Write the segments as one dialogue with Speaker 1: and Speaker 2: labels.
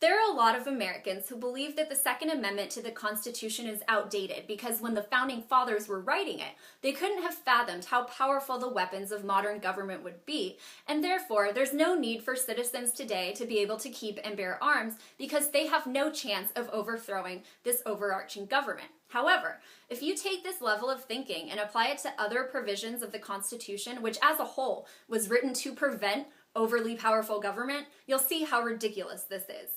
Speaker 1: There are a lot of Americans who believe that the Second Amendment to the Constitution is outdated because when the Founding Fathers were writing it, they couldn't have fathomed how powerful the weapons of modern government would be, and therefore there's no need for citizens today to be able to keep and bear arms because they have no chance of overthrowing this overarching government. However, if you take this level of thinking and apply it to other provisions of the Constitution, which as a whole was written to prevent overly powerful government, you'll see how ridiculous this is.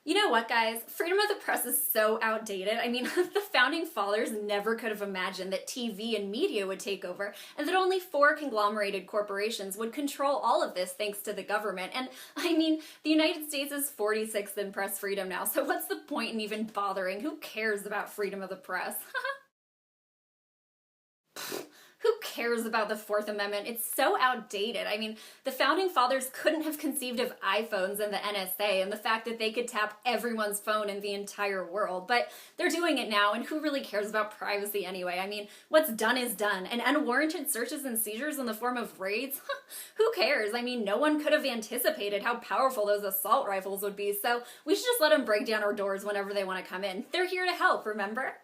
Speaker 1: You know what, guys? Freedom of the press is so outdated. I mean, the Founding Fathers never could have imagined that TV and media would take over and that only 4 conglomerated corporations would control all of this thanks to the government. And I mean, the United States is 46th in press freedom now, so what's the point in even bothering? Who cares about freedom of the press? Who cares about the Fourth Amendment? It's so outdated. I mean, the Founding Fathers couldn't have conceived of iPhones and the NSA and the fact that they could tap everyone's phone in the entire world, but they're doing it now, and who really cares about privacy anyway? I mean, what's done is done, and unwarranted searches and seizures in the form of raids? Who cares? I mean, no one could have anticipated how powerful those assault rifles would be, so we should just let them break down our doors whenever they want to come in. They're here to help, remember?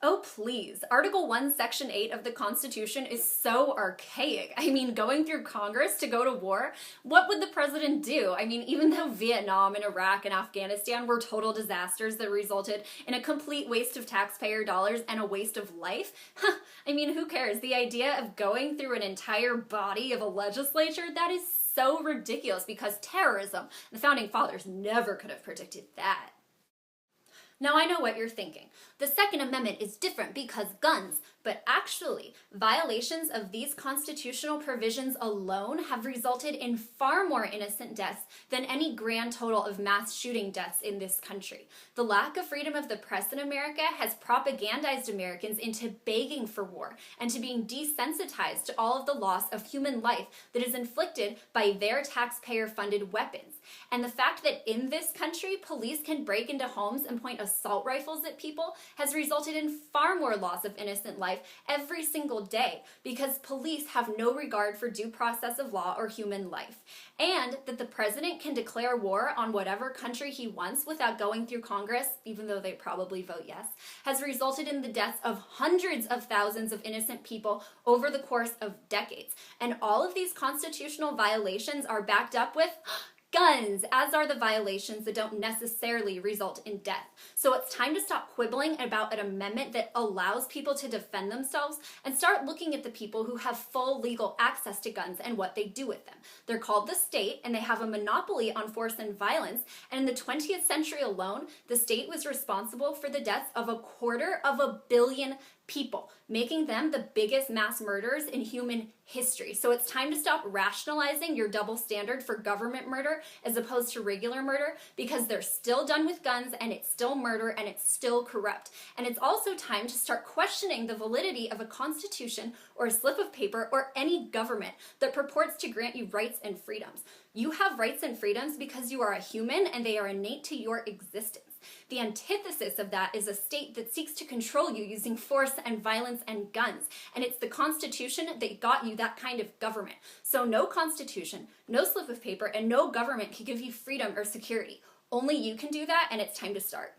Speaker 1: Oh, please. Article 1, Section 8 of the Constitution is so archaic. I mean, going through Congress to go to war, what would the president do? I mean, even though Vietnam and Iraq and Afghanistan were total disasters that resulted in a complete waste of taxpayer dollars and a waste of life, I mean, who cares? The idea of going through an entire body of a legislature, that is so ridiculous because terrorism, the Founding Fathers never could have predicted that. Now I know what you're thinking. The Second Amendment is different because guns, but actually, violations of these constitutional provisions alone have resulted in far more innocent deaths than any grand total of mass shooting deaths in this country. The lack of freedom of the press in America has propagandized Americans into begging for war and to being desensitized to all of the loss of human life that is inflicted by their taxpayer-funded weapons. And the fact that in this country, police can break into homes and point assault rifles at people has resulted in far more loss of innocent life every single day because police have no regard for due process of law or human life. And that the president can declare war on whatever country he wants without going through Congress, even though they probably vote yes, has resulted in the deaths of hundreds of thousands of innocent people over the course of decades. And all of these constitutional violations are backed up with guns, as are the violations that don't necessarily result in death. So it's time to stop quibbling about an amendment that allows people to defend themselves and start looking at the people who have full legal access to guns and what they do with them. They're called the state, and they have a monopoly on force and violence, and in the 20th century alone, the state was responsible for the deaths of 250 million people, making them the biggest mass murderers in human history. So it's time to stop rationalizing your double standard for government murder as opposed to regular murder because they're still done with guns and it's still murder and it's still corrupt. And it's also time to start questioning the validity of a constitution or a slip of paper or any government that purports to grant you rights and freedoms. You have rights and freedoms because you are a human and they are innate to your existence. The antithesis of that is a state that seeks to control you using force and violence and guns. And it's the Constitution that got you that kind of government. So no Constitution, no slip of paper, and no government can give you freedom or security. Only you can do that, and it's time to start.